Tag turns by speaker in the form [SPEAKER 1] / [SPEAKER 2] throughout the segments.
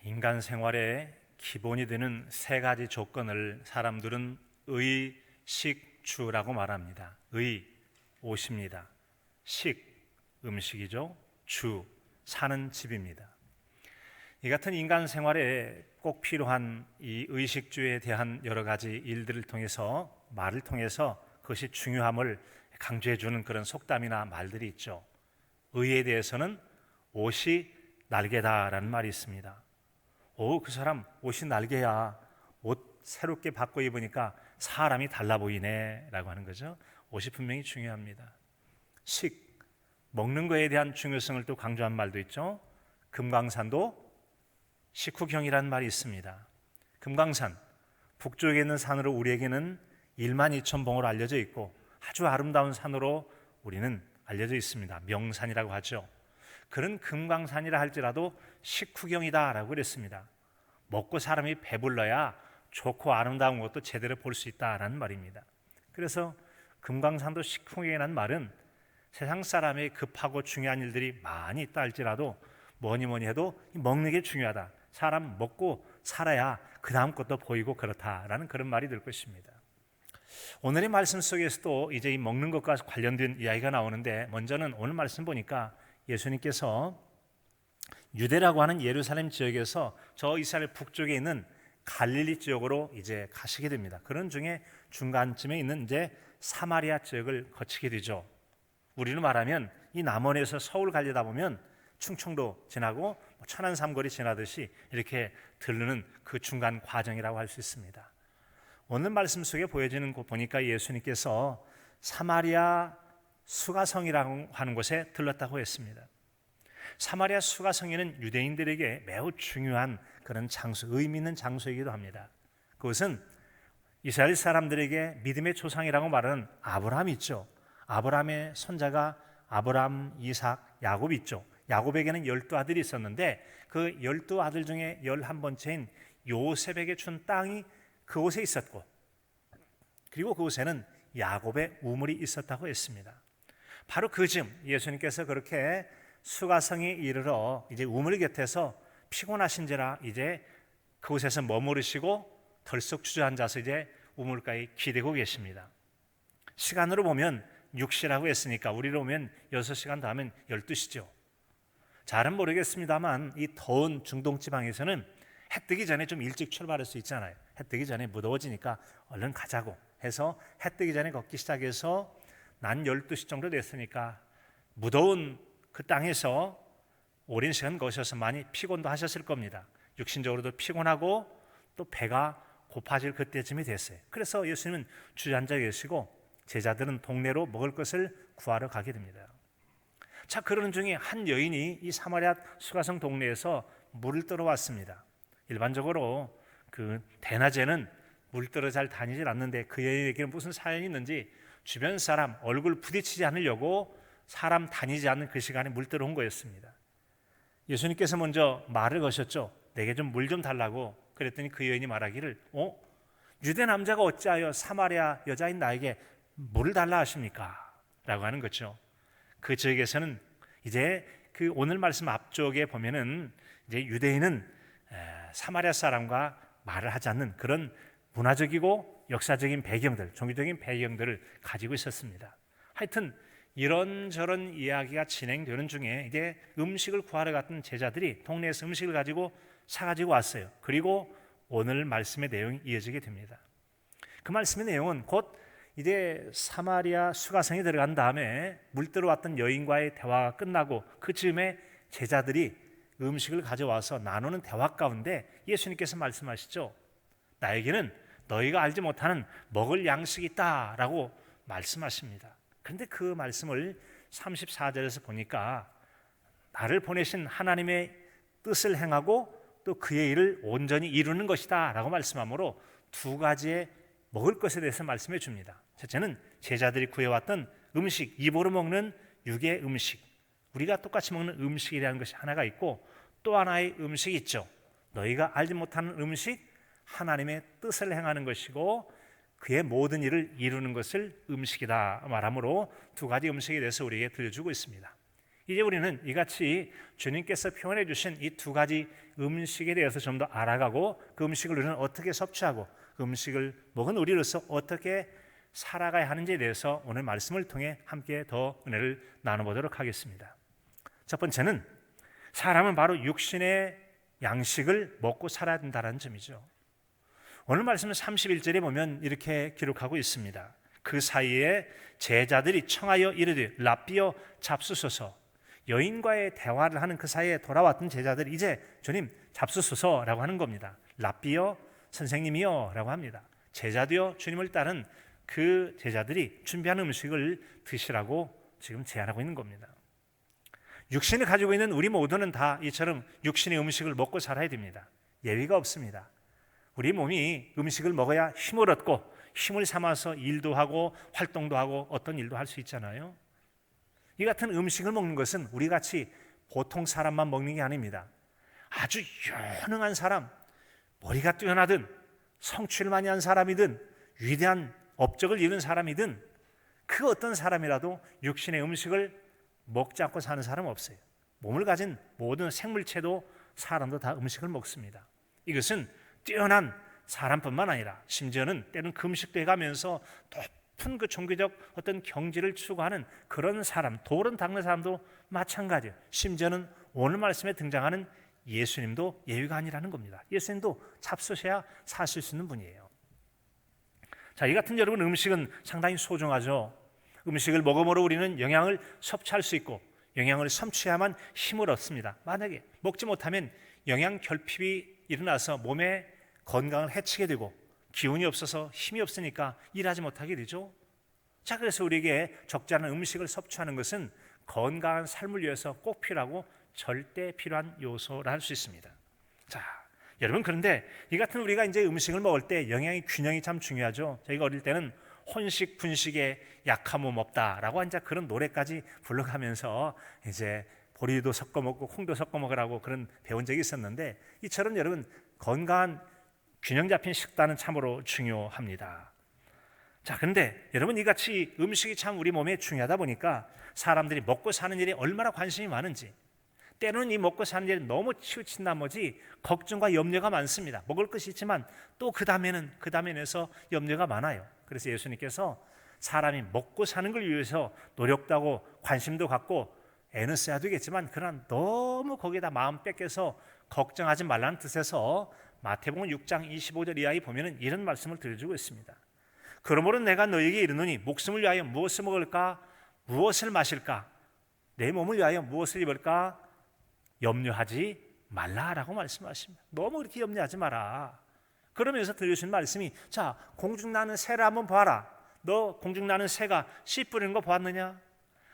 [SPEAKER 1] 인간 생활의 기본이 되는 세 가지 조건을 사람들은 의식주라고 말합니다. 의, 옷입니다. 식, 음식이죠. 주, 사는 집입니다. 이 같은 인간 생활에 꼭 필요한 이 의식주에 대한 여러 가지 일들을 통해서, 말을 통해서 그것이 중요함을 강조해 주는 그런 속담이나 말들이 있죠. 의에 대해서는 옷이 날개다라는 말이 있습니다. 그 사람 옷이 날개야. 옷 새롭게 바꿔 입으니까 사람이 달라 보이네 라고 하는 거죠. 옷이 분명히 중요합니다. 식, 먹는 거에 대한 중요성을 또 강조한 말도 있죠. 금강산도 식후경이라는 말이 있습니다. 금강산, 북쪽에 있는 산으로 우리에게는 12,000봉으로 알려져 있고 아주 아름다운 산으로 우리는 알려져 있습니다. 명산이라고 하죠. 그런 금강산이라 할지라도 식후경이다라고 그랬습니다. 먹고 사람이 배불러야 좋고 아름다운 것도 제대로 볼 수 있다라는 말입니다. 그래서 금강산도 식후경이라는 말은 세상 사람의 급하고 중요한 일들이 많이 있다 할지라도 뭐니 해도 먹는 게 중요하다. 사람 먹고 살아야 그 다음 것도 보이고 그렇다라는 그런 말이 될 것입니다. 오늘의 말씀 속에서도 이제 이 먹는 것과 관련된 이야기가 나오는데, 먼저는 오늘 말씀 보니까 예수님께서 유대라고 하는 예루살렘 지역에서 저 이스라엘 북쪽에 있는 갈릴리 지역으로 이제 가시게 됩니다. 그런 중에 중간쯤에 있는 이제 사마리아 지역을 거치게 되죠. 우리로 말하면 이 남원에서 서울 가려다 보면 충청도 지나고 천안 삼거리 지나듯이 이렇게 들르는 그 중간 과정이라고 할 수 있습니다. 오늘 말씀 속에 보여지는 거 보니까 예수님께서 사마리아 수가성이라고 하는 곳에 들렀다고 했습니다. 사마리아 수가성에는 유대인들에게 매우 중요한 그런 장소, 의미 있는 장소이기도 합니다. 그것은 이스라엘 사람들에게 믿음의 조상이라고 말하는 아브라함이 있죠. 아브라함의 손자가 아브라함, 이삭, 야곱 있죠. 야곱에게는 12아들이 있었는데 그 12아들 중에 11번째인 요셉에게 준 땅이 그곳에 있었고, 그리고 그곳에는 야곱의 우물이 있었다고 했습니다. 바로 그 즈음 예수님께서 그렇게 수가성에 이르러 이제 우물 곁에서 피곤하신지라 이제 그곳에서 머무르시고 덜썩 주저앉아서 이제 우물가에 기대고 계십니다. 시간으로 보면 6시라고 했으니까 우리로 보면 6시간 더 하면 12시죠. 잘은 모르겠습니다만 이 더운 중동 지방에서는 해 뜨기 전에 좀 일찍 출발할 수 있잖아요. 해 뜨기 전에 무더워지니까 얼른 가자고 해서 해 뜨기 전에 걷기 시작해서 낮 12시 정도 됐으니까 무더운 그 땅에서 오랜 시간 거셔서 많이 피곤도 하셨을 겁니다. 육신적으로도 피곤하고 또 배가 고파질 그때쯤이 됐어요. 그래서 예수님은 주저앉아 계시고 제자들은 동네로 먹을 것을 구하러 가게 됩니다. 자, 그러는 중에 한 여인이 이 사마리아 수가성 동네에서 물을 뜨러 왔습니다. 일반적으로 그 대낮에는 물 뜨러 잘 다니질 않는데 그 여인에게는 무슨 사연이 있는지 주변 사람 얼굴 부딪히지 않으려고 사람 다니지 않는 그 시간에 물 뜨러 온 거였습니다. 예수님께서 먼저 말을 거셨죠. 내게 좀 물 좀 달라고. 그랬더니 그 여인이 말하기를 유대 남자가 어찌하여 사마리아 여자인 나에게 물을 달라 하십니까? 라고 하는 거죠. 그 지역에서는 이제 그 오늘 말씀 앞쪽에 보면은 이제 유대인은 사마리아 사람과 말을 하지 않는 그런 문화적이고 역사적인 배경들, 종교적인 배경들을 가지고 있었습니다. 하여튼 이런저런 이야기가 진행되는 중에 이제 음식을 구하러 갔던 제자들이 동네에서 음식을 가지고 사가지고 왔어요. 그리고 오늘 말씀의 내용이 이어지게 됩니다. 그 말씀의 내용은 곧 이제 사마리아 수가성에 들어간 다음에 물 뜨러 왔던 여인과의 대화가 끝나고 그 즈음에 제자들이 음식을 가져와서 나누는 대화 가운데 예수님께서 말씀하시죠. 나에게는 너희가 알지 못하는 먹을 양식이 있다라고 말씀하십니다. 그런데 그 말씀을 34절에서 보니까 나를 보내신 하나님의 뜻을 행하고 또 그의 일을 온전히 이루는 것이다 라고 말씀하므로 두 가지의 먹을 것에 대해서 말씀해 줍니다. 첫째는 제자들이 구해왔던 음식, 입으로 먹는 육의 음식, 우리가 똑같이 먹는 음식이라는 것이 하나가 있고 또 하나의 음식이 있죠. 너희가 알지 못하는 음식, 하나님의 뜻을 행하는 것이고 그의 모든 일을 이루는 것을 음식이다 말하므로 두 가지 음식에 대해서 우리에게 들려주고 있습니다. 이제 우리는 이같이 주님께서 표현해 주신 이 두 가지 음식에 대해서 좀 더 알아가고 그 음식을 우리는 어떻게 섭취하고 그 음식을 먹은 우리로서 어떻게 살아가야 하는지에 대해서 오늘 말씀을 통해 함께 더 은혜를 나눠보도록 하겠습니다. 첫 번째는 사람은 바로 육신의 양식을 먹고 살아야 된다는 점이죠. 오늘 말씀 31절에 보면 이렇게 기록하고 있습니다. 그 사이에 제자들이 청하여 이르되 랍비여 잡수소서. 여인과의 대화를 하는 그 사이에 돌아왔던 제자들이 이제 주님 잡수소서라고 하는 겁니다. 랍비여 선생님이여 라고 합니다. 제자도요 주님을 따른 그 제자들이 준비한 음식을 드시라고 지금 제안하고 있는 겁니다. 육신을 가지고 있는 우리 모두는 다 이처럼 육신의 음식을 먹고 살아야 됩니다. 예외가 없습니다. 우리 몸이 음식을 먹어야 힘을 얻고 힘을 삼아서 일도 하고 활동도 하고 어떤 일도 할 수 있잖아요. 이 같은 음식을 먹는 것은 우리같이 보통 사람만 먹는 게 아닙니다. 아주 유능한 사람, 머리가 뛰어나든 성취를 많이 한 사람이든 위대한 업적을 이룬 사람이든 그 어떤 사람이라도 육신의 음식을 먹지 않고 사는 사람은 없어요. 몸을 가진 모든 생물체도 사람도 다 음식을 먹습니다. 이것은 뛰어난 사람뿐만 아니라 심지어는 때로는 금식도 해가면서 높은 그 종교적 어떤 경지를 추구하는 그런 사람, 도를 닦는 사람도 마찬가지예요. 심지어는 오늘 말씀에 등장하는 예수님도 예외가 아니라는 겁니다. 예수님도 잡수셔야 사실 수 있는 분이에요. 자, 이 같은 여러분 음식은 상당히 소중하죠. 음식을 먹음으로 우리는 영양을 섭취할 수 있고 영양을 섭취해야만 힘을 얻습니다. 만약에 먹지 못하면 영양 결핍이 일어나서 몸에 건강을 해치게 되고 기운이 없어서 힘이 없으니까 일하지 못하게 되죠. 자, 그래서 우리에게 적지 않은 음식을 섭취하는 것은 건강한 삶을 위해서 꼭 필요하고 절대 필요한 요소라 할 수 있습니다. 자, 여러분 그런데 이 같은 우리가 이제 음식을 먹을 때 영양의 균형이 참 중요하죠. 저희가 어릴 때는 혼식 분식에 약함은 없다라고 이제 그런 노래까지 불러가면서 이제 보리도 섞어 먹고 콩도 섞어 먹으라고 그런 배운 적이 있었는데 이처럼 여러분 건강한 균형 잡힌 식단은 참으로 중요합니다. 자, 그런데 여러분 이같이 음식이 참 우리 몸에 중요하다 보니까 사람들이 먹고 사는 일에 얼마나 관심이 많은지 때로는 이 먹고 사는 일에 너무 치우친 나머지 걱정과 염려가 많습니다. 먹을 것이 있지만 또 그 다음에서 염려가 많아요. 그래서 예수님께서 사람이 먹고 사는 걸 위해서 노력도 하고 관심도 갖고 애는 써야 되겠지만 그러나 너무 거기에다 마음 뺏겨서 걱정하지 말라는 뜻에서 마태복음 6장 25절 이하에 보면은 이런 말씀을 들려주고 있습니다. 그러므로 내가 너에게 이르노니 목숨을 위하여 무엇을 먹을까 무엇을 마실까 내 몸을 위하여 무엇을 입을까 염려하지 말라라고 말씀하십니다. 너무 그렇게 염려하지 마라. 그러면서 들려주신 말씀이 자, 공중 나는 새를 한번 봐라. 너 공중 나는 새가 씨 뿌리는 거 보았느냐?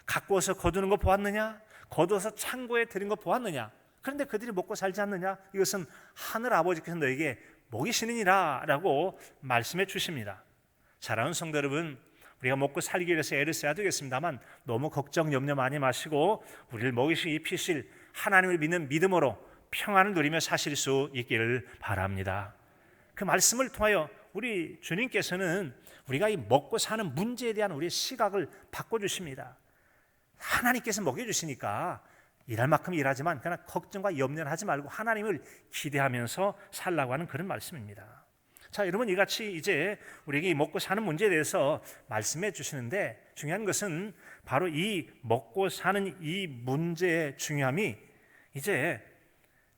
[SPEAKER 1] 갖고 와서 거두는 거 보았느냐? 거두어서 창고에 들인 거 보았느냐? 그런데 그들이 먹고 살지 않느냐? 이것은 하늘 아버지께서 너에게 먹이시느니라 라고 말씀해 주십니다. 사랑하는 성도 여러분, 우리가 먹고 살기 위해서 애를 써야 되겠습니다만 너무 걱정 염려 많이 마시고 우리를 먹이시고 입히실 하나님을 믿는 믿음으로 평안을 누리며 사실 수 있기를 바랍니다. 그 말씀을 통하여 우리 주님께서는 우리가 이 먹고 사는 문제에 대한 우리의 시각을 바꿔주십니다. 하나님께서 먹여주시니까 일할 만큼 일하지만 그러나 걱정과 염려를 하지 말고 하나님을 기대하면서 살라고 하는 그런 말씀입니다. 자, 여러분 이같이 이제 우리에게 먹고 사는 문제에 대해서 말씀해 주시는데 중요한 것은 바로 이 먹고 사는 이 문제의 중요함이 이제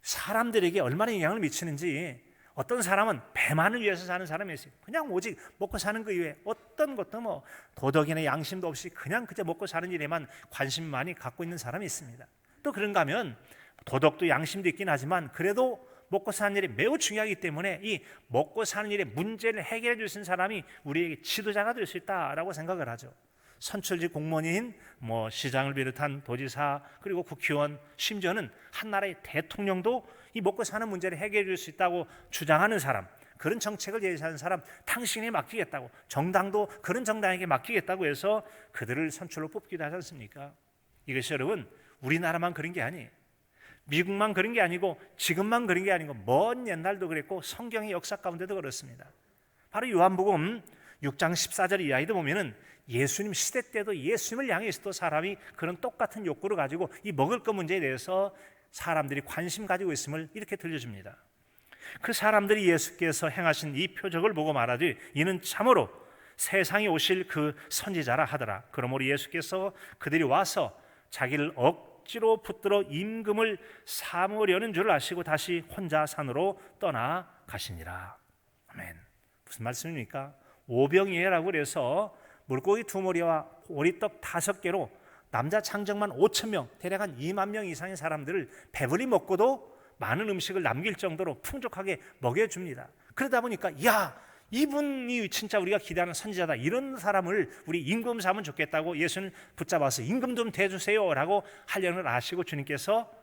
[SPEAKER 1] 사람들에게 얼마나 영향을 미치는지 어떤 사람은 배만을 위해서 사는 사람이 있어요. 그냥 오직 먹고 사는 것 이외에 어떤 것도 뭐 도덕이나 양심도 없이 그냥 그저 먹고 사는 일에만 관심 많이 갖고 있는 사람이 있습니다. 또 그런가 하면 도덕도 양심도 있긴 하지만 그래도 먹고 사는 일이 매우 중요하기 때문에 이 먹고 사는 일의 문제를 해결해 줄 수 있는 사람이 우리에게 지도자가 될 수 있다라고 생각을 하죠. 선출직 공무원인 시장을 비롯한 도지사 그리고 국회의원 심지어는 한 나라의 대통령도 이 먹고 사는 문제를 해결해 줄 수 있다고 주장하는 사람, 그런 정책을 제시하는 사람 당신에 맡기겠다고, 정당도 그런 정당에게 맡기겠다고 해서 그들을 선출로 뽑기도 하지 않습니까? 이것이 여러분 우리나라만 그런 게 아니에요. 미국만 그런 게 아니고 지금만 그런 게 아니고 먼 옛날도 그랬고 성경의 역사 가운데도 그렇습니다. 바로 요한복음 6장 14절 이하에도 보면은 예수님 시대 때도 예수님을 향해서도 사람이 그런 똑같은 욕구를 가지고 이 먹을 것 문제에 대해서 사람들이 관심 가지고 있음을 이렇게 들려줍니다. 그 사람들이 예수께서 행하신 이 표적을 보고 말하되 이는 참으로 세상에 오실 그 선지자라 하더라. 그러므로 예수께서 그들이 와서 자기를 억지로 붙들어 임금을 삼으려는 줄 아시고 다시 혼자 산으로 떠나 가시니라. 아멘. 무슨 말씀입니까? 오병이어라고 그래서 물고기 2마리와 오리떡 5개로 남자 창정만 5,000명, 대략 한 2만 명 이상의 사람들을 배불리 먹고도 많은 음식을 남길 정도로 풍족하게 먹여줍니다. 그러다 보니까 야, 이분이 진짜 우리가 기대하는 선지자다, 이런 사람을 우리 임금 삼으면 좋겠다고 예수는 붙잡아서 임금 좀 대주세요 라고 하려는 걸 아시고 주님께서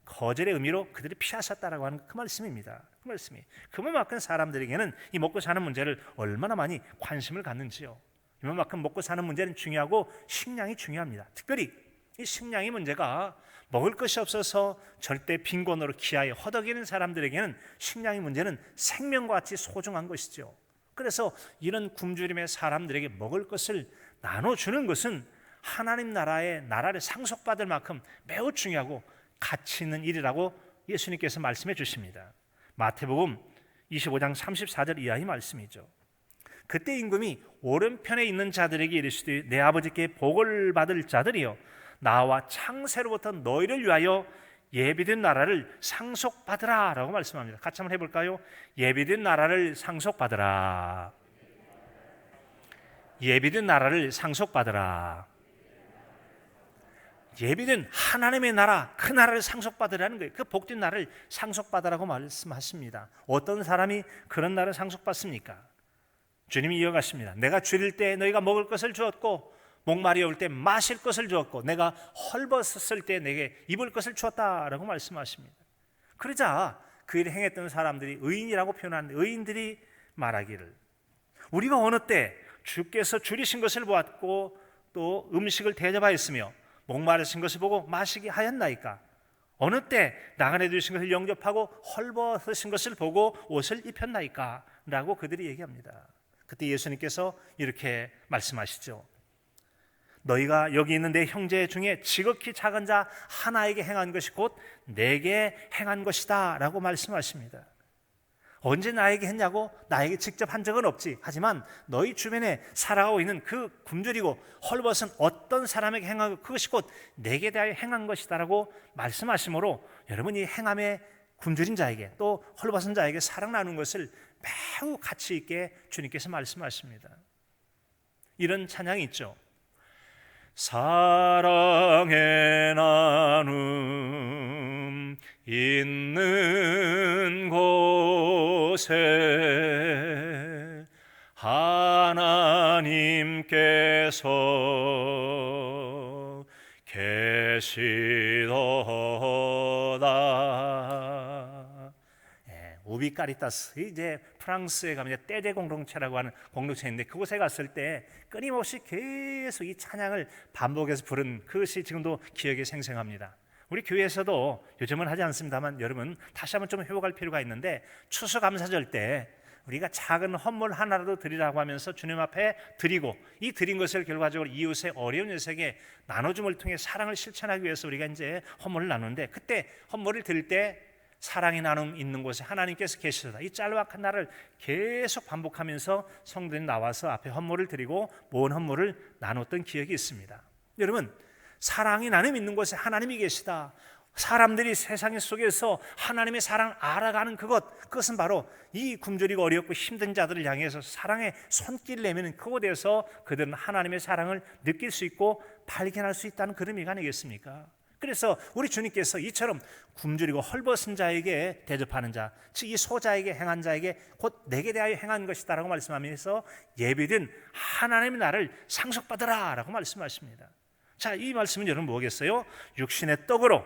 [SPEAKER 1] 거절의 의미로 그들을 피하셨다라고 하는 그 말씀입니다. 그 말씀이 그만큼 사람들에게는 이 먹고 사는 문제를 얼마나 많이 관심을 갖는지요. 이만큼 먹고 사는 문제는 중요하고 식량이 중요합니다. 특별히 이 식량의 문제가 먹을 것이 없어서 절대 빈곤으로 기아에 허덕이는 사람들에게는 식량의 문제는 생명과 같이 소중한 것이죠. 그래서 이런 굶주림의 사람들에게 먹을 것을 나눠주는 것은 하나님 나라를 상속받을 만큼 매우 중요하고 가치 있는 일이라고 예수님께서 말씀해 주십니다. 마태복음 25장 34절 이하의 말씀이죠. 그때 임금이 오른편에 있는 자들에게 이르시되 내 아버지께 복을 받을 자들이여 나와 창세로부터 너희를 위하여 예비된 나라를 상속받으라 라고 말씀합니다. 같이 한번 해볼까요? 예비된 나라를 상속받으라. 예비된 나라를 상속받으라. 예비된 하나님의 나라, 그 나라를 상속받으라는 거예요. 그 복된 나라를 상속받으라고 말씀하십니다. 어떤 사람이 그런 나라를 상속받습니까? 주님이 이어가십니다. 내가 줄일 때 너희가 먹을 것을 주었고 목마르올 때 마실 것을 주었고 내가 헐벗었을 때 내게 입을 것을 주었다라고 말씀하십니다. 그러자 그 일을 행했던 사람들이 의인이라고 표현하는데 의인들이 말하기를 우리가 어느 때 주께서 줄이신 것을 보았고 또 음식을 대접하였으며 목마르신 것을 보고 마시게 하였나이까? 어느 때 나그네 되신 것을 영접하고 헐벗으신 것을 보고 옷을 입혔나이까? 라고 그들이 얘기합니다. 그때 예수님께서 이렇게 말씀하시죠. 너희가 여기 있는 내 형제 중에 지극히 작은 자 하나에게 행한 것이 곧 내게 행한 것이다 라고 말씀하십니다. 언제 나에게 했냐고? 나에게 직접 한 적은 없지. 하지만 너희 주변에 살아가고 있는 그 굶주리고 헐벗은 어떤 사람에게 행한 그것이 곧 내게 대하여 행한 것이다 라고 말씀하시므로 여러분이 행함에 굶주린 자에게 또 헐벗은 자에게 사랑 나누는 것을 매우 가치 있게 주님께서 말씀하십니다. 이런 찬양이 있죠. 사랑의 나눔 있는 곳에 하나님께서 계시도다. 우비카리타스, 이제 프랑스에 가면 떼제 공동체라고 하는 공동체인데 그곳에 갔을 때 끊임없이 계속 이 찬양을 반복해서 부른 그것이 지금도 기억에 생생합니다. 우리 교회에서도 요즘은 하지 않습니다만 여러분 다시 한번 좀 회복할 필요가 있는데 추수감사절 때 우리가 작은 헌물 하나라도 드리라고 하면서 주님 앞에 드리고 이 드린 것을 결과적으로 이웃의 어려운 녀석에게 나눠줌을 통해 사랑을 실천하기 위해서 우리가 이제 헌물을 나누는데 그때 헌물을 드릴 때 사랑의 나눔 있는 곳에 하나님께서 계시다. 이 짤막한 날을 계속 반복하면서 성도들이 나와서 앞에 헌물을 드리고 모은 헌물을 나눴던 기억이 있습니다. 여러분, 사랑이 나눔 있는 곳에 하나님이 계시다. 사람들이 세상 속에서 하나님의 사랑을 알아가는 그것은 바로 이 굶주리고 어렵고 힘든 자들을 향해서 사랑의 손길을 내미는 그곳에서 그들은 하나님의 사랑을 느낄 수 있고 발견할 수 있다는 그런 의미가 아니겠습니까? 그래서 우리 주님께서 이처럼 굶주리고 헐벗은 자에게 대접하는 자, 즉 이 소자에게 행한 자에게 곧 내게 대하여 행한 것이다 라고 말씀하면서 예비된 하나님의 나라를 상속받으라 라고 말씀하십니다. 자, 이 말씀은 여러분 뭐겠어요? 육신의 떡으로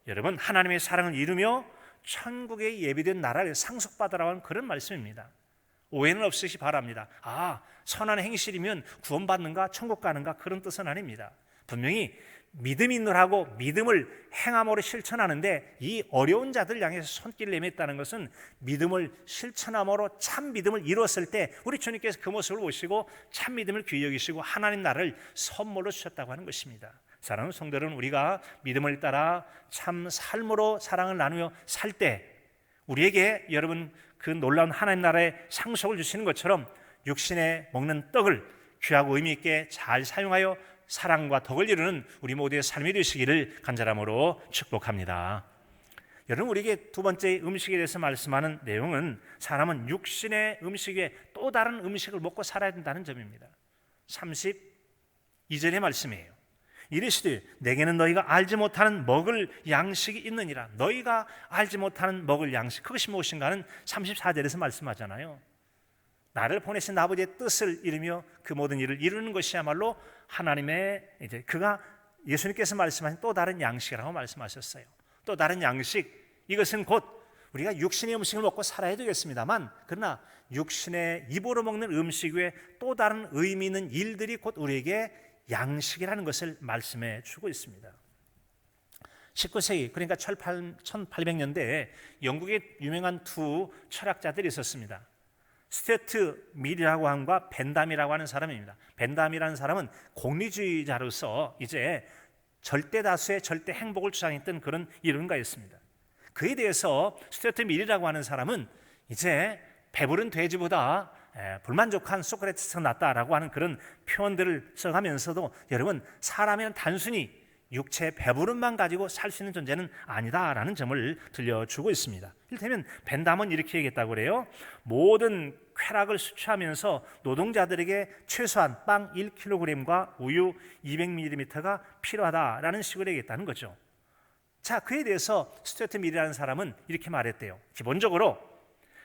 [SPEAKER 1] 여러분 하나님의 사랑을 이루며 천국의 예비된 나라를 상속받으라고 하는 그런 말씀입니다. 오해는 없으시기 바랍니다. 선한 행실이면 구원받는가 천국 가는가 그런 뜻은 아닙니다. 분명히 믿음이 있노라고 믿음을 행함으로 실천하는데, 이 어려운 자들 향해서 손길을 내밀었다는 것은 믿음을 실천함으로 참 믿음을 이루었을 때 우리 주님께서 그 모습을 보시고 참 믿음을 귀히 여기시고 하나님 나라를 선물로 주셨다고 하는 것입니다. 사랑하는 성도들은, 우리가 믿음을 따라 참 삶으로 사랑을 나누며 살 때 우리에게 여러분 그 놀라운 하나님 나라의 상속을 주시는 것처럼 육신에 먹는 떡을 귀하고 의미 있게 잘 사용하여 사랑과 덕을 이루는 우리 모두의 삶이 되시기를 간절함으로 축복합니다. 여러분, 우리에게 두 번째 음식에 대해서 말씀하는 내용은 사람은 육신의 음식에 또 다른 음식을 먹고 살아야 된다는 점입니다. 32절의 말씀이에요. 이르시되 내게는 너희가 알지 못하는 먹을 양식이 있느니라. 너희가 알지 못하는 먹을 양식, 그것이 무엇인가 하는 34절에서 말씀하잖아요. 나를 보내신 아버지의 뜻을 이루며 그 모든 일을 이루는 것이야말로 하나님의, 이제 그가 예수님께서 말씀하신 또 다른 양식이라고 말씀하셨어요. 또 다른 양식, 이것은 곧 우리가 육신의 음식을 먹고 살아야 되겠습니다만, 그러나 육신의 입으로 먹는 음식 외에 또 다른 의미 있는 일들이 곧 우리에게 양식이라는 것을 말씀해 주고 있습니다. 19세기, 그러니까 1800년대에 영국의 유명한 두 철학자들이 있었습니다. 스튜어트 밀이라고 하는 것과 벤담이라고 하는 사람입니다. 벤담이라는 사람은 공리주의자로서 이제 절대 다수의 절대 행복을 주장했던 그런 이론가였습니다. 그에 대해서 스튜어트 밀이라고 하는 사람은 이제 배부른 돼지보다 불만족한 소크라테스가 낫다라고 하는 그런 표현들을 써가면서도, 여러분, 사람은 단순히 육체의 배부름만 가지고 살 수 있는 존재는 아니다라는 점을 들려주고 있습니다. 이를테면 벤담은 이렇게 얘기했다고 그래요. 모든 쾌락을 수취하면서 노동자들에게 최소한 빵 1kg과 우유 200ml가 필요하다라는 식으로 얘기했다는 거죠. 자, 그에 대해서 스튜어트 밀이라는 사람은 이렇게 말했대요. 기본적으로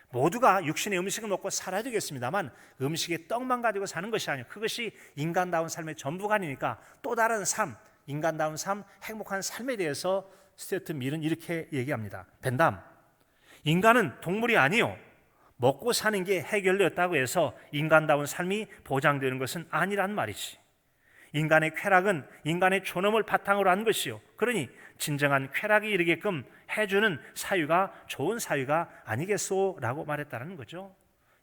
[SPEAKER 1] 모두가 육신의 음식을 먹고 살아야 되겠습니다만, 음식의 떡만 가지고 사는 것이 아니고 그것이 인간다운 삶의 전부가 아니니까 또 다른 삶, 인간다운 삶, 행복한 삶에 대해서 스튜어트 밀은 이렇게 얘기합니다. 벤담, 인간은 동물이 아니요, 먹고 사는 게 해결되었다고 해서 인간다운 삶이 보장되는 것은 아니란 말이지. 인간의 쾌락은 인간의 존엄을 바탕으로 한 것이요, 그러니 진정한 쾌락이 이르게끔 해주는 사유가 좋은 사유가 아니겠소? 라고 말했다는 거죠.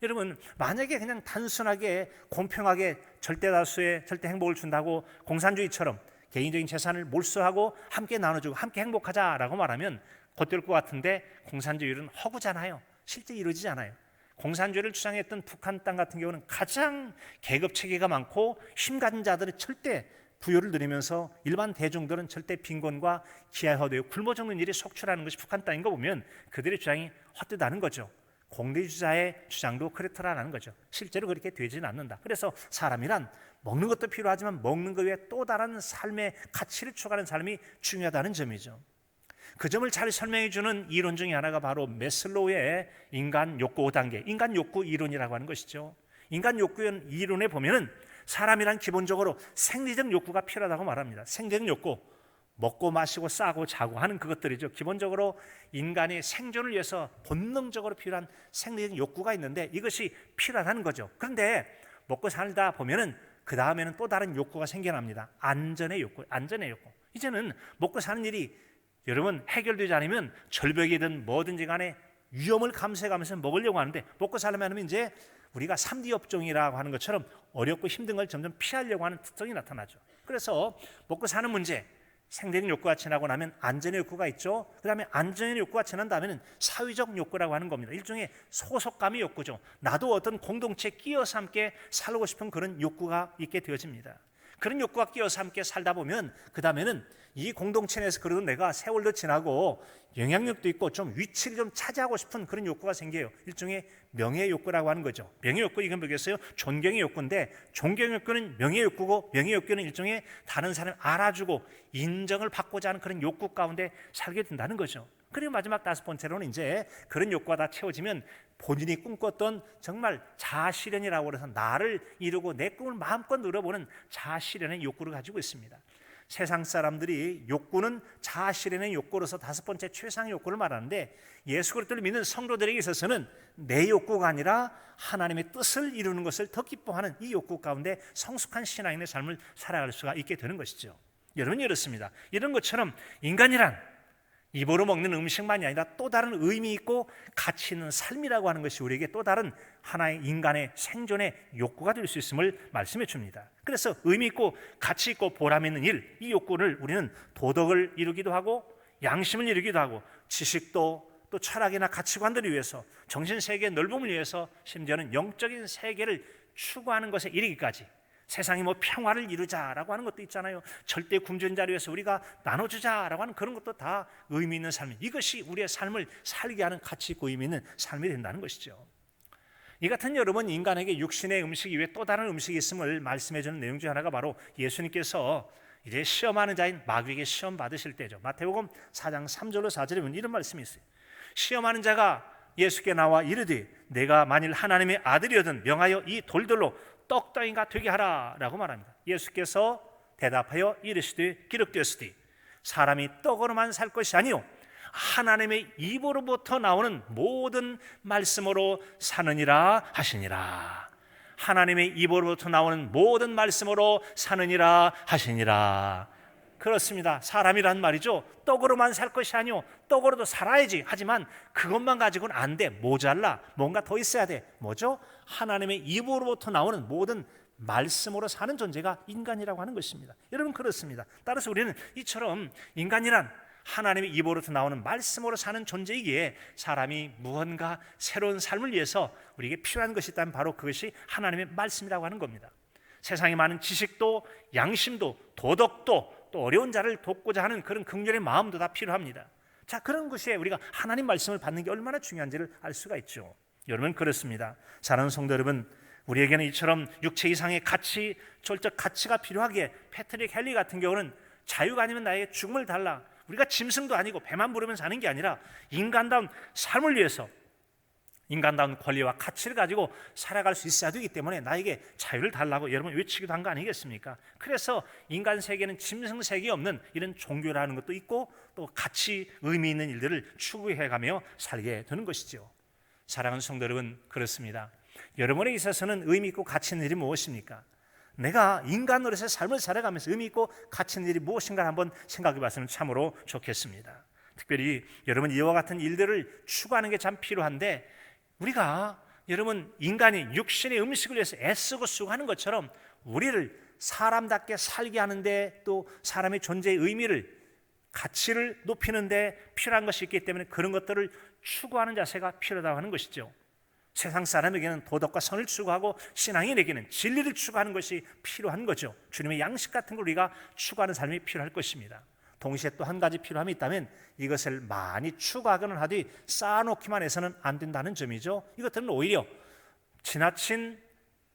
[SPEAKER 1] 여러분, 만약에 그냥 단순하게 공평하게 절대다수의 절대 행복을 준다고 공산주의처럼 개인적인 재산을 몰수하고 함께 나눠주고 함께 행복하자라고 말하면 곧될 것 같은데, 공산주의는 허구잖아요. 실제 이루어지지 않아요. 공산주의를 주장했던 북한 땅 같은 경우는 가장 계급 체계가 많고 힘 가진 자들이 절대 부여를 누리면서 일반 대중들은 절대 빈곤과 기아화되어 굶어 죽는 일이 속출하는 것이 북한 땅인 거 보면 그들의 주장이 헛되다는 거죠. 공리주의자의 주장도 그렇더라는 거죠. 실제로 그렇게 되지는 않는다. 그래서 사람이란 먹는 것도 필요하지만 먹는 것 외에 또 다른 삶의 가치를 추구하는 삶이 중요하다는 점이죠. 그 점을 잘 설명해 주는 이론 중에 하나가 바로 메슬로우의 인간 욕구 5단계, 인간 욕구 이론이라고 하는 것이죠. 인간 욕구 이론에 보면은 사람이란 기본적으로 생리적 욕구가 필요하다고 말합니다. 생리적 욕구, 먹고 마시고 싸고 자고 하는 그것들이죠. 기본적으로 인간의 생존을 위해서 본능적으로 필요한 생리적 욕구가 있는데 이것이 필요하다는 거죠. 그런데 먹고 살다 보면은 그 다음에는 또 다른 욕구가 생겨납니다. 안전의 욕구, 안전의 욕구. 이제는 먹고 사는 일이 여러분 해결되지 않으면 절벽이든 뭐든지 간에 위험을 감수해가면서 먹으려고 하는데, 먹고 살려면 이제 우리가 3D 업종이라고 하는 것처럼 어렵고 힘든 걸 점점 피하려고 하는 특성이 나타나죠. 그래서 먹고 사는 문제, 생리적 욕구가 지나고 나면 안전의 욕구가 있죠. 그 다음에 안전의 욕구가 지난 다음에는 사회적 욕구라고 하는 겁니다. 일종의 소속감의 욕구죠. 나도 어떤 공동체에 끼어서 함께 살고 싶은 그런 욕구가 있게 되어집니다. 그런 욕구가 끼어서 함께 살다 보면 그 다음에는 이 공동체 내에서 그래도 내가 세월도 지나고 영향력도 있고 좀 위치를 좀 차지하고 싶은 그런 욕구가 생겨요. 일종의 명예 욕구라고 하는 거죠. 명예 욕구, 이건 뭐겠어요? 존경의 욕구인데, 존경의 욕구는 명예 욕구고, 명예 욕구는 일종의 다른 사람을 알아주고 인정을 받고자 하는 그런 욕구 가운데 살게 된다는 거죠. 그리고 마지막 다섯 번째로는 이제 그런 욕구가 다 채워지면 본인이 꿈꿨던 정말 자아실현이라고 해서 나를 이루고 내 꿈을 마음껏 누려보는 자아실현의 욕구를 가지고 있습니다. 세상 사람들이 욕구는 자아실현의 욕구로서 다섯 번째 최상의 욕구를 말하는데, 예수 그리스도를 믿는 성도들에게 있어서는 내 욕구가 아니라 하나님의 뜻을 이루는 것을 더 기뻐하는 이 욕구 가운데 성숙한 신앙인의 삶을 살아갈 수가 있게 되는 것이죠. 여러분 이렇습니다. 이런 것처럼 인간이란 입으로 먹는 음식만이 아니라 또 다른 의미 있고 가치 있는 삶이라고 하는 것이 우리에게 또 다른 하나의 인간의 생존의 욕구가 될 수 있음을 말씀해 줍니다. 그래서 의미 있고 가치 있고 보람 있는 일, 이 욕구를 우리는 도덕을 이루기도 하고 양심을 이루기도 하고 지식도 또 철학이나 가치관들을 위해서 정신세계의 넓음을 위해서 심지어는 영적인 세계를 추구하는 것에 이르기까지 세상이 뭐 평화를 이루자라고 하는 것도 있잖아요. 절대 굶주린 위해서 우리가 나눠주자라고 하는 그런 것도 다 의미 있는 삶, 이것이 우리의 삶을 살게 하는 가치 있고 의미 있는 삶이 된다는 것이죠. 이 같은 여러분, 인간에게 육신의 음식 이외에 또 다른 음식이 있음을 말씀해 주는 내용 중 하나가 바로 예수님께서 이제 시험하는 자인 마귀에게 시험 받으실 때죠. 마태복음 4장 3절로 4절에 보면 이런 말씀이 있어요. 시험하는 자가 예수께 나와 이르되 내가 만일 하나님의 아들이거든 명하여 이 돌들로 떡덩이가 되게 하라 라고 말합니다. 예수께서 대답하여 이르시되 기록되었으되 사람이 떡으로만 살 것이 아니요 하나님의 입으로부터 나오는 모든 말씀으로 사느니라 하시니라. 하나님의 입으로부터 나오는 모든 말씀으로 사느니라 하시니라. 그렇습니다. 사람이란 말이죠. 떡으로만 살 것이 아니요 떡으로도 살아야지. 하지만 그것만 가지고는 안 돼. 모자라. 뭔가 더 있어야 돼. 뭐죠? 하나님의 입으로부터 나오는 모든 말씀으로 사는 존재가 인간이라고 하는 것입니다. 여러분 그렇습니다. 따라서 우리는 이처럼 인간이란 하나님의 입으로부터 나오는 말씀으로 사는 존재이기에 사람이 무언가 새로운 삶을 위해서 우리에게 필요한 것이 있다면 바로 그것이 하나님의 말씀이라고 하는 겁니다. 세상에 많은 지식도 양심도 도덕도 또 어려운 자를 돕고자 하는 그런 긍휼의 마음도 다 필요합니다. 자, 그런 것에 우리가 하나님 말씀을 받는 게 얼마나 중요한지를 알 수가 있죠. 여러분 그렇습니다. 사랑하는 성도 여러분, 우리에게는 이처럼 육체 이상의 가치, 절적 가치가 필요하기에 패트릭 헨리 같은 경우는 자유가 아니면 나에게 죽음을 달라. 우리가 짐승도 아니고 배만 부르면 사는 게 아니라 인간다운 삶을 위해서 인간다운 권리와 가치를 가지고 살아갈 수 있어야 되기 때문에 나에게 자유를 달라고 여러분 외치기도 한 거 아니겠습니까? 그래서 인간 세계는 짐승 세계에 없는 이런 종교라는 것도 있고 또 가치 의미 있는 일들을 추구해가며 살게 되는 것이죠. 사랑하는 성도 여러분 그렇습니다. 여러분에게 있어서는 의미 있고 가치 있는 일이 무엇입니까? 내가 인간으로서의 삶을 살아가면서 의미 있고 가치 있는 일이 무엇인가 한번 생각해 봤으면 참으로 좋겠습니다. 특별히 여러분 이와 같은 일들을 추구하는 게 참 필요한데 우리가 여러분 인간이 육신의 음식을 위해서 애쓰고 수고하는 것처럼 우리를 사람답게 살게 하는데 또 사람의 존재의 의미를 가치를 높이는데 필요한 것이 있기 때문에 그런 것들을 추구하는 자세가 필요하다고 하는 것이죠. 세상 사람에게는 도덕과 선을 추구하고 신앙인에게는 진리를 추구하는 것이 필요한 거죠. 주님의 양식 같은 걸 우리가 추구하는 삶이 필요할 것입니다. 동시에 또 한 가지 필요함이 있다면 이것을 많이 추구하거나 하되 쌓아놓기만 해서는 안 된다는 점이죠. 이것들은 오히려 지나친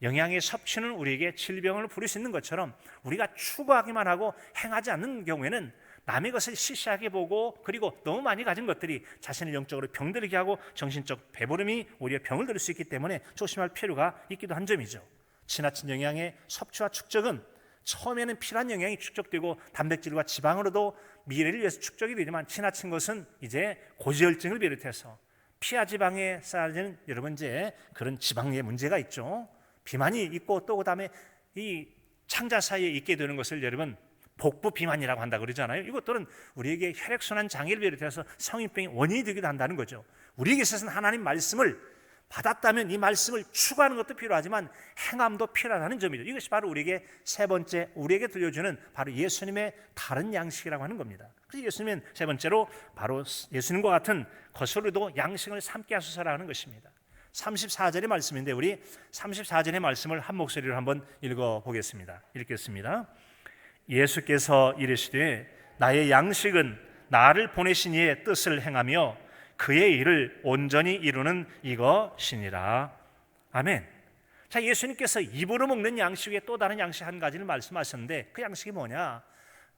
[SPEAKER 1] 영양의 섭취는 우리에게 질병을 부릴 수 있는 것처럼 우리가 추구하기만 하고 행하지 않는 경우에는 남의 것을 시시하게 보고 그리고 너무 많이 가진 것들이 자신을 영적으로 병들게 하고 정신적 배부름이 오히려 병을 들일 수 있기 때문에 조심할 필요가 있기도 한 점이죠. 지나친 영양의 섭취와 축적은 처음에는 필요한 영양이 축적되고 단백질과 지방으로도 미래를 위해서 축적이 되지만 지나친 것은 이제 고지혈증을 비롯해서 피하 지방에 쌓여지는 여러 번째 그런 지방의 문제가 있죠. 비만이 있고 또 그다음에 이 창자 사이에 있게 되는 것을 여러분 복부 비만이라고 한다 그러잖아요. 이것들은 우리에게 혈액순환 장애를 비롯해서 성인병의 원인이 되기도 한다는 거죠. 우리에게 있어서는 하나님 말씀을 받았다면 이 말씀을 추구하는 것도 필요하지만 행함도 필요하다는 점이죠. 이것이 바로 우리에게 세 번째 우리에게 들려주는 바로 예수님의 다른 양식이라고 하는 겁니다. 그래서 예수님은 세 번째로 바로 예수님과 같은 것으로도 양식을 삼게 하소서라는 것입니다. 34절의 말씀인데 우리 34절의 말씀을 한 목소리로 한번 읽어보겠습니다. 읽겠습니다. 예수께서 이르시되 나의 양식은 나를 보내신 이의 뜻을 행하며 그의 일을 온전히 이루는 이것이니라. 아멘. 자, 예수님께서 입으로 먹는 양식 외에 또 다른 양식 한 가지를 말씀하셨는데 그 양식이 뭐냐?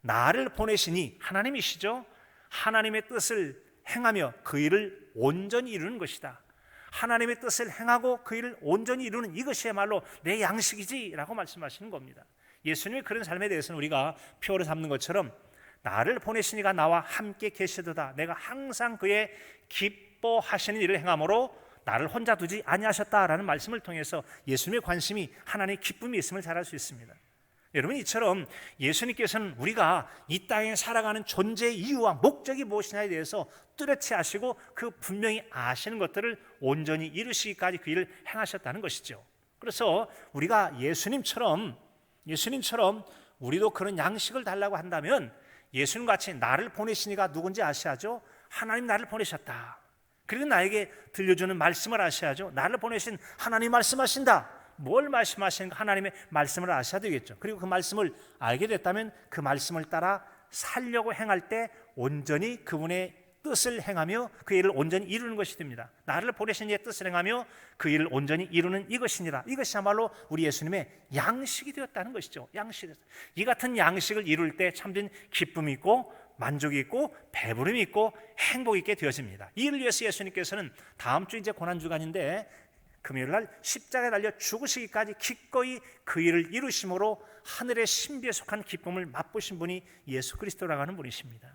[SPEAKER 1] 나를 보내시니 하나님이시죠. 하나님의 뜻을 행하며 그 일을 온전히 이루는 것이다. 하나님의 뜻을 행하고 그 일을 온전히 이루는 이것이야말로 내 양식이지 라고 말씀하시는 겁니다. 예수님의 그런 삶에 대해서는 우리가 표를 삼는 것처럼 나를 보내신 이가 나와 함께 계시도다. 내가 항상 그의 기뻐하시는 일을 행함으로 나를 혼자 두지 아니하셨다라는 말씀을 통해서 예수님의 관심이 하나님의 기쁨이 있음을 잘 알 수 있습니다. 여러분, 이처럼 예수님께서는 우리가 이 땅에 살아가는 존재의 이유와 목적이 무엇이냐에 대해서 뚜렷이 아시고 그 분명히 아시는 것들을 온전히 이루시기까지 그 일을 행하셨다는 것이죠. 그래서 우리가 예수님처럼 우리도 그런 양식을 달라고 한다면, 예수님같이 나를 보내시니가 누군지 아셔야죠. 하나님 나를 보내셨다. 그리고 나에게 들려주는 말씀을 아셔야죠. 나를 보내신 하나님 말씀하신다. 뭘 말씀하시는가, 하나님의 말씀을 아셔야 되겠죠. 그리고 그 말씀을 알게 됐다면 그 말씀을 따라 살려고 행할 때 온전히 그분의 뜻을 행하며 그 일을 온전히 이루는 것이 됩니다. 나를 보내신 이의 뜻을 행하며 그 일을 온전히 이루는 이것이니라. 이것이야말로 우리 예수님의 양식이 되었다는 것이죠. 양식. 이 같은 양식을 이룰 때 참된 기쁨이 있고 만족이 있고 배부름이 있고 행복이 있게 되어집니다. 이를 위해서 예수님께서는 다음 주 이제 고난주간인데 금요일 날 십자가에 달려 죽으시기까지 기꺼이 그 일을 이루심으로 하늘의 신비에 속한 기쁨을 맛보신 분이 예수 그리스도라고 하는 분이십니다.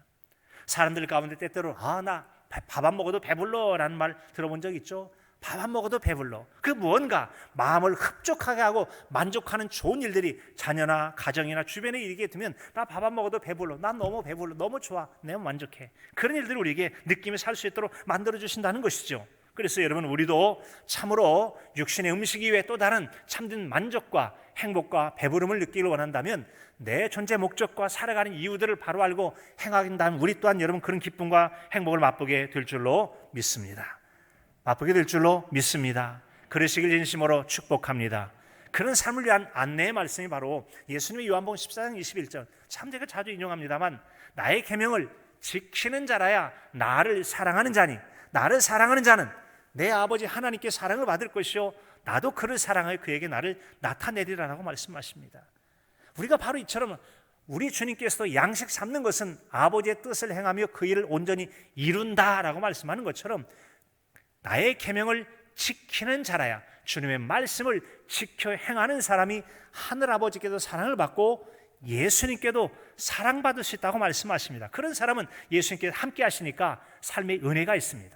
[SPEAKER 1] 사람들 가운데 때때로 나 밥 안 먹어도 배불러 라는 말 들어본 적 있죠? 밥 안 먹어도 배불러. 그 무언가 마음을 흡족하게 하고 만족하는 좋은 일들이 자녀나 가정이나 주변에 일게 되면 나 밥 안 먹어도 배불러, 난 너무 배불러, 너무 좋아, 내가 만족해. 그런 일들을 우리에게 느끼며 살 수 있도록 만들어주신다는 것이죠. 그래서 여러분, 우리도 참으로 육신의 음식 이외에 또 다른 참된 만족과 행복과 배부름을 느끼기를 원한다면 내 존재 목적과 살아가는 이유들을 바로 알고 행하긴다면 우리 또한 여러분 그런 기쁨과 행복을 맛보게 될 줄로 믿습니다. 그러시길 진심으로 축복합니다. 그런 삶을 위한 안내의 말씀이 바로 예수님의 요한복음 14장 21절, 참 제가 자주 인용합니다만, 나의 계명을 지키는 자라야 나를 사랑하는 자니, 나를 사랑하는 자는 내 아버지 하나님께 사랑을 받을 것이요 나도 그를 사랑하여 그에게 나를 나타내리라라고 말씀하십니다. 우리가 바로 이처럼 우리 주님께서도 양식 삼는 것은 아버지의 뜻을 행하며 그 일을 온전히 이룬다라고 말씀하는 것처럼, 나의 계명을 지키는 자라야, 주님의 말씀을 지켜 행하는 사람이 하늘아버지께도 사랑을 받고 예수님께도 사랑받을 수 있다고 말씀하십니다. 그런 사람은 예수님께서 함께 하시니까 삶의 은혜가 있습니다.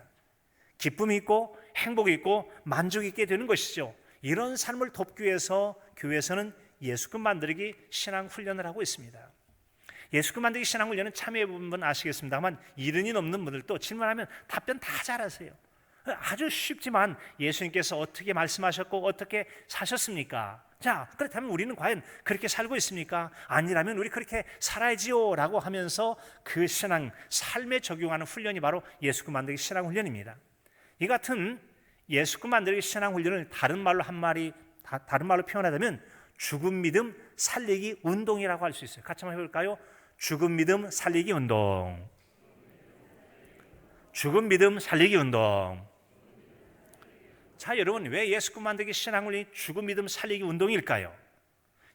[SPEAKER 1] 기쁨이 있고 행복이 있고 만족이 있게 되는 것이죠. 이런 삶을 돕기 위해서 교회에서는 예수급 만들기 신앙훈련을 하고 있습니다. 예수급 만들기 신앙훈련은 참여해 본 분 아시겠습니다만, 이른이 넘는 분들도 질문하면 답변 다 잘하세요. 아주 쉽지만 예수님께서 어떻게 말씀하셨고 어떻게 사셨습니까? 자, 그렇다면 우리는 과연 그렇게 살고 있습니까? 아니라면 우리 그렇게 살아야지요 라고 하면서 그 신앙, 삶에 적용하는 훈련이 바로 예수급 만들기 신앙훈련입니다. 이 같은 예수급 만들기 신앙훈련을 다른 말로 표현하자면 죽음 믿음 살리기 운동이라고 할 수 있어요. 같이 한번 해볼까요? 죽음 믿음 살리기 운동. 죽음 믿음 살리기 운동. 자, 여러분, 왜 예수급 만들기 신앙훈련이 죽음 믿음 살리기 운동일까요?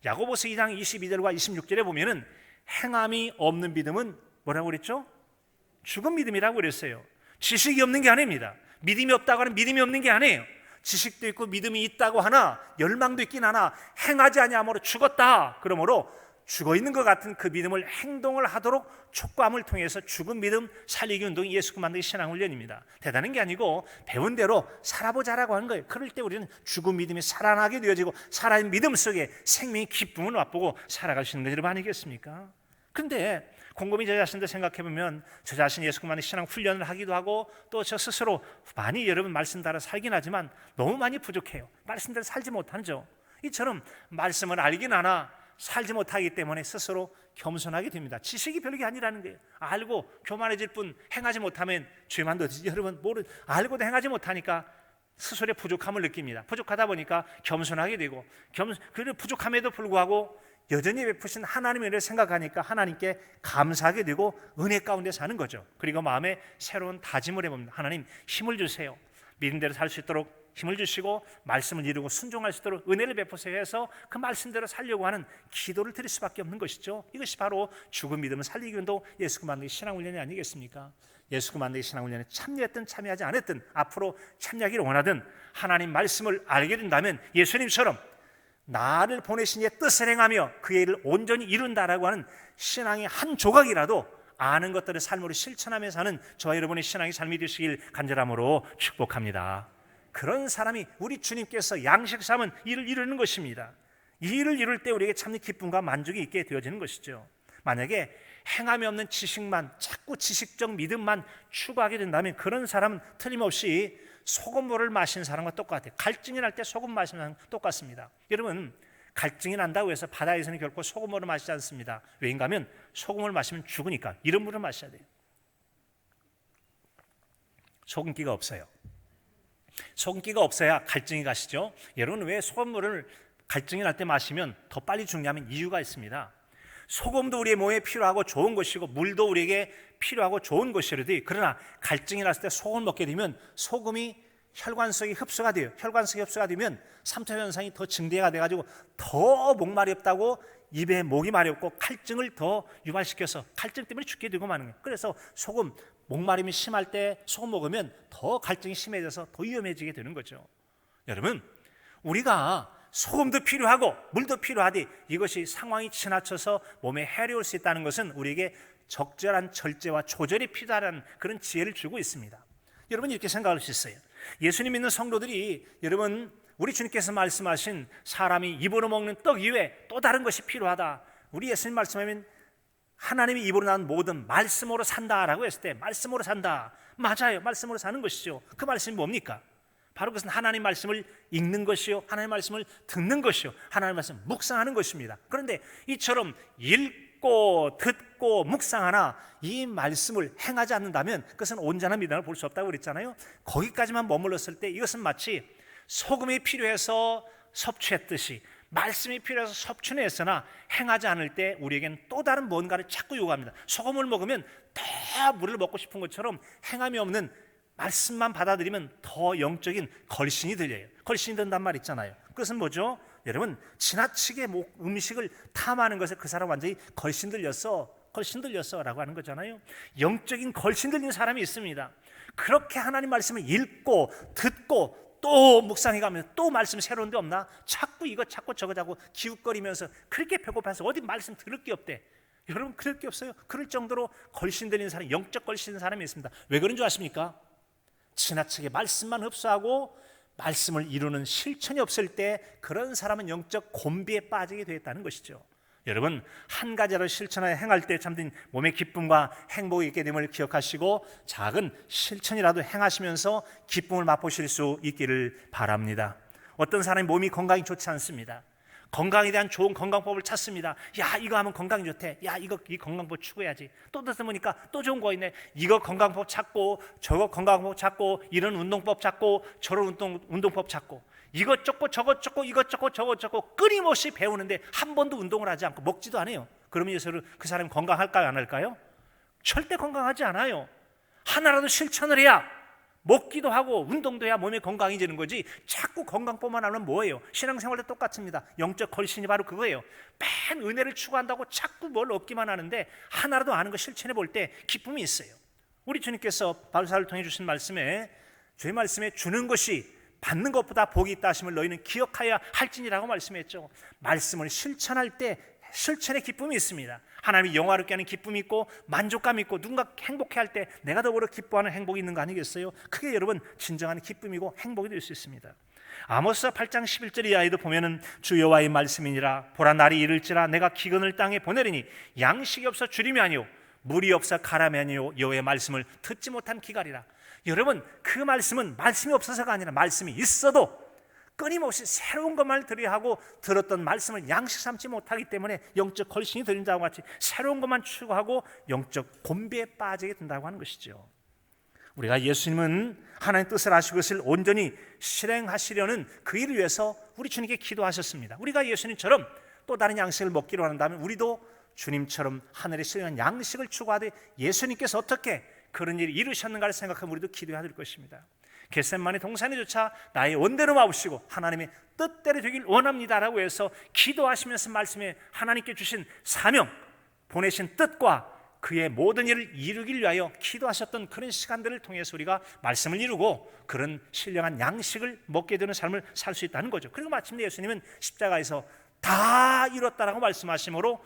[SPEAKER 1] 야고보서 2장 22절과 26절에 보면은 행함이 없는 믿음은 뭐라고 그랬죠? 죽은 믿음이라고 그랬어요. 지식이 없는 게 아닙니다. 믿음이 없다고 하는 믿음이 없는 게 아니에요. 지식도 있고 믿음이 있다고 하나 열망도 있긴 하나 행하지 아니함으로 죽었다. 그러므로 죽어있는 것 같은 그 믿음을 행동을 하도록 촉구함을 통해서 죽은 믿음 살리기 운동이 예수급 만들기 신앙훈련입니다. 대단한 게 아니고 배운 대로 살아보자라고 하는 거예요. 그럴 때 우리는 죽은 믿음이 살아나게 되어지고 살아있는 믿음 속에 생명의 기쁨을 맛보고 살아갈 수 있는 게 여러분 아니겠습니까? 그런데 곰곰이 저 자신도 생각해보면 저 자신 예수급 만들기 신앙 훈련을 하기도 하고 또 저 스스로 많이 여러분 말씀 따라 살긴 하지만 너무 많이 부족해요. 말씀대로 살지 못하죠. 이처럼 말씀을 알긴 하나 살지 못하기 때문에 스스로 겸손하게 됩니다. 지식이 별게 아니라는 거예요. 알고 교만해질 뿐 행하지 못하면 죄만 더 지지. 여러분 알고도 행하지 못하니까 스스로의 부족함을 느낍니다. 부족하다 보니까 겸손하게 되고 그 부족함에도 불구하고 여전히 베푸신 하나님의 은혜를 생각하니까 하나님께 감사하게 되고 은혜 가운데 사는 거죠. 그리고 마음에 새로운 다짐을 해봅니다. 하나님 힘을 주세요. 믿음대로 살 수 있도록 힘을 주시고 말씀을 이루고 순종할 수 있도록 은혜를 베푸세요 해서 그 말씀대로 살려고 하는 기도를 드릴 수밖에 없는 것이죠. 이것이 바로 죽은 믿음을 살리기 운동 예수급 만들기 신앙훈련이 아니겠습니까? 예수급 만들기 신앙훈련에 참여했든 참여하지 않았든 앞으로 참여하기를 원하든 하나님 말씀을 알게 된다면 예수님처럼 나를 보내신 이의 뜻을 행하며 그의 일을 온전히 이룬다라고 하는 신앙의 한 조각이라도 아는 것들을 삶으로 실천하며 사는 저와 여러분의 신앙의 삶이 되시길 간절함으로 축복합니다. 그런 사람이 우리 주님께서 양식 삼은 일을 이루는 것입니다. 이 일을 이룰 때 우리에게 참 기쁨과 만족이 있게 되어지는 것이죠. 만약에 행함이 없는 지식만, 자꾸 지식적 믿음만 추구하게 된다면 그런 사람은 틀림없이 소금물을 마시는 사람과 똑같아요. 갈증이 날 때 소금 마시는 사람과 똑같습니다. 여러분, 갈증이 난다고 해서 바다에서는 결코 소금물을 마시지 않습니다. 왜인가 하면 소금을 마시면 죽으니까 이런 물을 마셔야 돼요. 소금기가 없어요. 소금기가 없어야 갈증이 가시죠. 여러분, 왜 소금물을 갈증이 날 때 마시면 더 빨리 죽냐면 이유가 있습니다. 소금도 우리의 몸에 필요하고 좋은 것이고 물도 우리에게 필요하고 좋은 것이라도, 그러나 갈증이 났을 때 소금을 먹게 되면 소금이 혈관 속에 흡수가 돼요. 혈관 속에 흡수가 되면 삼투압 현상이 더 증대가 돼가지고 더 목말이 없다고 입에 목이 마렵고 갈증을 더 유발시켜서 갈증 때문에 죽게 되고 마는 거예요. 그래서 소금, 목마름이 심할 때 소금 먹으면 더 갈증이 심해져서 더 위험해지게 되는 거죠. 여러분, 우리가 소금도 필요하고 물도 필요하되 이것이 상황이 지나쳐서 몸에 해로울 수 있다는 것은 우리에게 적절한 절제와 조절이 필요하다는 그런 지혜를 주고 있습니다. 여러분, 이렇게 생각할 수 있어요. 예수님 믿는 성도들이, 여러분, 우리 주님께서 말씀하신 사람이 입으로 먹는 떡 이외에 또 다른 것이 필요하다. 우리 예수님 말씀하면 하나님의 입으로 나온 모든 말씀으로 산다라고 했을 때 말씀으로 산다. 맞아요. 말씀으로 사는 것이죠. 그 말씀이 뭡니까? 바로 그것은 하나님 말씀을 읽는 것이요, 하나님 말씀을 듣는 것이요, 하나님 말씀 묵상하는 것입니다. 그런데 이처럼 읽고 듣고 묵상하나 이 말씀을 행하지 않는다면 그것은 온전한 믿음을 볼 수 없다고 그랬잖아요. 거기까지만 머물렀을 때 이것은 마치 소금이 필요해서 섭취했듯이 말씀이 필요해서 섭취는 했으나 행하지 않을 때 우리에겐 또 다른 뭔가를 자꾸 요구합니다. 소금을 먹으면 더 물을 먹고 싶은 것처럼 행함이 없는 말씀만 받아들이면 더 영적인 걸신이 들려요. 걸신이 든단 말 있잖아요. 그것은 뭐죠? 여러분, 지나치게 음식을 탐하는 것에 그 사람 완전히 걸신 들렸어 라고 하는 거잖아요. 영적인 걸신 들린 사람이 있습니다. 그렇게 하나님 말씀을 읽고 듣고 또 묵상해가면서 또 말씀 새로운 데 없나? 자꾸 이거 자꾸 저거 자꾸 기웃거리면서 그렇게 배고파서 어디 말씀 들을 게 없대. 여러분, 그럴 게 없어요. 그럴 정도로 걸신 들린 사람, 영적 걸신 사람이 있습니다. 왜 그런 줄 아십니까? 지나치게 말씀만 흡수하고 말씀을 이루는 실천이 없을 때 그런 사람은 영적 곤비에 빠지게 되었다는 것이죠. 여러분, 한 가지를 실천하여 행할 때 참된 몸의 기쁨과 행복이 있게 됨을 기억하시고 작은 실천이라도 행하시면서 기쁨을 맛보실 수 있기를 바랍니다. 어떤 사람이 몸이 건강이 좋지 않습니다. 건강에 대한 좋은 건강법을 찾습니다. 야, 이거 하면 건강이 좋대. 야, 이 건강법 추구해야지. 또 듣다 보니까 또 좋은 거 있네. 이거 건강법 찾고 저거 건강법 찾고 이런 운동법 찾고 저런 운동법 찾고 이것저것 저것저것 이것저것 저것저것 끊임없이 배우는데 한 번도 운동을 하지 않고 먹지도 않아요. 그러면 그 사람이 건강할까요, 안 할까요? 절대 건강하지 않아요. 하나라도 실천을 해야, 먹기도 하고 운동도 해야 몸이 건강해지는 거지, 자꾸 건강법만 하면 뭐예요? 신앙생활도 똑같습니다. 영적 걸신이 바로 그거예요. 맨 은혜를 추구한다고 자꾸 뭘 얻기만 하는데 하나라도 아는 거 실천해 볼 때 기쁨이 있어요. 우리 주님께서 바울사를 통해 주신 말씀에, 주의 말씀에 주는 것이 받는 것보다 복이 있다 하심을 너희는 기억하여야 할지니라고 말씀했죠. 말씀을 실천할 때 실천의 기쁨이 있습니다. 하나님이 영화롭게 하는 기쁨이 있고 만족감이 있고 누군가 행복해할 때 내가 더불어 기뻐하는 행복이 있는 거 아니겠어요? 그게 여러분 진정한 기쁨이고 행복이 될 수 있습니다. 아모스 8장 11절 이하에도 보면은 주 여호와의 말씀이니라. 보라, 날이 이를지라 내가 기근을 땅에 보내리니 양식이 없어 주림이 아니요 물이 없어 가람이 아니요 여호와의 말씀을 듣지 못한 기갈이라. 여러분, 그 말씀은 말씀이 없어서가 아니라 말씀이 있어도 끊임없이 새로운 것만 들어야 하고 들었던 말씀을 양식 삼지 못하기 때문에 영적 걸신이 들린다고 같이 새로운 것만 추구하고 영적 곤비에 빠지게 된다고 하는 것이죠. 우리가 예수님은 하나님의 뜻을 아시고 그것을 온전히 실행하시려는 그 일을 위해서 우리 주님께 기도하셨습니다. 우리가 예수님처럼 또 다른 양식을 먹기로 한다면 우리도 주님처럼 하늘에 실현한 양식을 추구하되 예수님께서 어떻게 그런 일을 이루셨는가를 생각하면 우리도 기도해야 될 것입니다. 겟세마네 동산에조차 나의 원대로 마우시고 하나님의 뜻대로 되길 원합니다라고 해서 기도하시면서 말씀에 하나님께 주신 사명, 보내신 뜻과 그의 모든 일을 이루길 위하여 기도하셨던 그런 시간들을 통해서 우리가 말씀을 이루고 그런 신령한 양식을 먹게 되는 삶을 살 수 있다는 거죠. 그리고 마침내 예수님은 십자가에서 다 이뤘다라고 말씀하심으로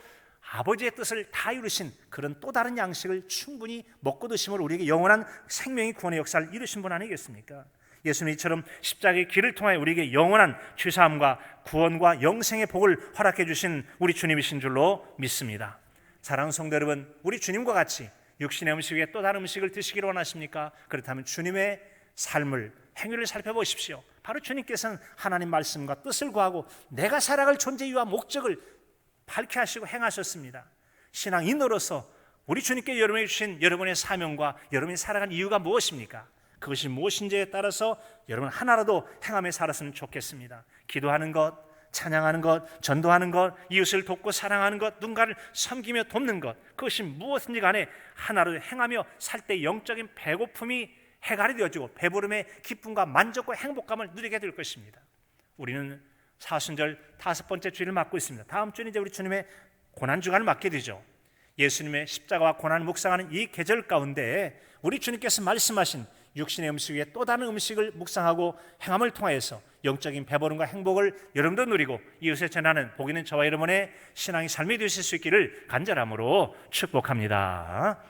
[SPEAKER 1] 아버지의 뜻을 다 이루신 그런 또 다른 양식을 충분히 먹고 드심으로 우리에게 영원한 생명의 구원의 역사를 이루신 분 아니겠습니까? 예수님 이처럼 십자가의 길을 통하여 우리에게 영원한 죄사함과 구원과 영생의 복을 허락해 주신 우리 주님이신 줄로 믿습니다. 사랑하는 성도 여러분, 우리 주님과 같이 육신의 음식 외에 또 다른 음식을 드시기를 원하십니까? 그렇다면 주님의 삶을, 행위를 살펴보십시오. 바로 주님께서는 하나님 말씀과 뜻을 구하고 내가 살아갈 존재 이유와 목적을 밝게 하시고 행하셨습니다. 신앙인으로서 우리 주님께 여러분에게 주신 여러분의 사명과 여러분이 살아간 이유가 무엇입니까? 그것이 무엇인지에 따라서 여러분 하나라도 행함에 살았으면 좋겠습니다. 기도하는 것, 찬양하는 것, 전도하는 것, 이웃을 돕고 사랑하는 것, 누군가를 섬기며 돕는 것, 그것이 무엇인지 간에 하나로 행하며 살 때 영적인 배고픔이 해갈이 되어지고 배부름의 기쁨과 만족과 행복감을 누리게 될 것입니다. 우리는 사순절 5번째 주일을 맞고 있습니다. 다음 주는 이제 우리 주님의 고난주간을 맞게 되죠. 예수님의 십자가와 고난을 묵상하는 이 계절 가운데 우리 주님께서 말씀하신 육신의 음식 위에 또 다른 음식을 묵상하고 행함을 통하여서 영적인 배부름과 행복을 여러분도 누리고 이웃에 전하는 복 있는 저와 여러분의 신앙의 삶이 되실 수 있기를 간절함으로 축복합니다.